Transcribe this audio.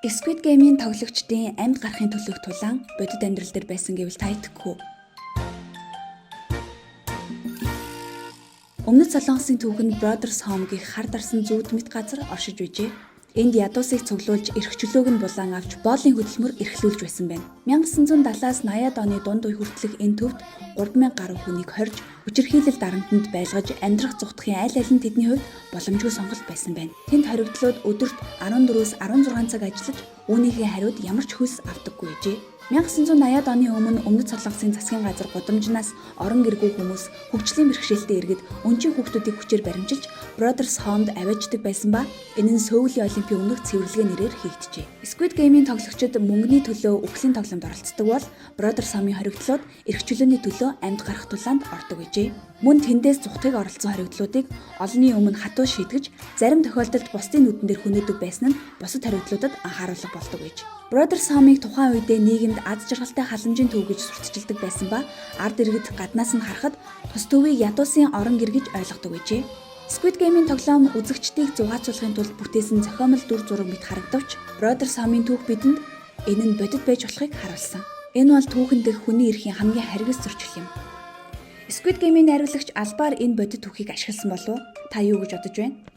Squid Game-ийн тоглогчдын амьд гарахын төлөөх тулаан бодит амьдрал дээр байсан гэвэл та итгэхгүй. Өмнөд Солонгосын түүхэнд Brothers Home гэх хар дарсан зүүд мэт газар оршиж байжээ. Энд ядуусыг цуглуулж эрх чөлөөг нь булаан авч боолын хөдөлмөр эрхлүүлж байсан байна. 1970-аас 80-аад оны дунд үе хүртэлх энэ төвд 3000 гаруй хүнийг хорж, хүчирхийлэл дарамтанд байлгаж амьдрах зүгтхийн аль аль нь тэдний хувьд боломжгүй сонголт байсан байна. Тэнд хоригдлууд өдөрт 14-өөс 16 цаг ажиллаж, үүнийхээ хариуд ямар ч хөлс авдаггүй гэжээ. 1980-ад оны өмнөд Солонгосын засгийн газар гудамжнаас орон гэргүй хүмүүс хөгжлийн бэрхшээлтэй иргэд өнчин хүүхдүүдийг хүчээр баримчилж Brothers Home-д аваачдаг байсан ба энэ нь Сөүлийн Олимпийн өмнөх цэвэрлэгээ нэрээр хийгджээ. Squid Game-ийн тоглогчид мөнгөний төлөө үхлийн тоглоомд оролцдог бол Brothers Home-ийн хоригдлууд эрх чөлөөний төлөө амьд гарах тулаанд ордог гэжээ. Мөн тэндээс зүгтгийг оролцсон хоригдлуудыг олонний өмнө хатуу шийтгэж, зарим тохиолдолд бусдын нүдэн дээр хүнээдэг байсан нь бусад хоригдлуудад анхааруулга болдог гэж. Brothers Home-ыг тухайн үедээ нийгэмд аз жаргалтай халамжийн төв гэж сурталчилдаг байсан ба ард иргэд гаднаас нь харахад тус төвийг ядуусын орон гэр гэж ойлгодог гэжээ. Squid Game-ийн тоглоом үзэгчдийг зугаацуулахын тулд бүтээсэн зохиомол дүр зураг мэт харагдавч Brothers Home-ийн түүх бидэнд энэ нь бодит байж болохыг харуулсан. Энэ бол түүхэн дэх хүний эрхийн хамгийн харгас зөрчил юм. Squid Game-ийн найруулагч Албаар энэ бодит түүхийг ашигласан болов уу? Та юу гэж бодож байна?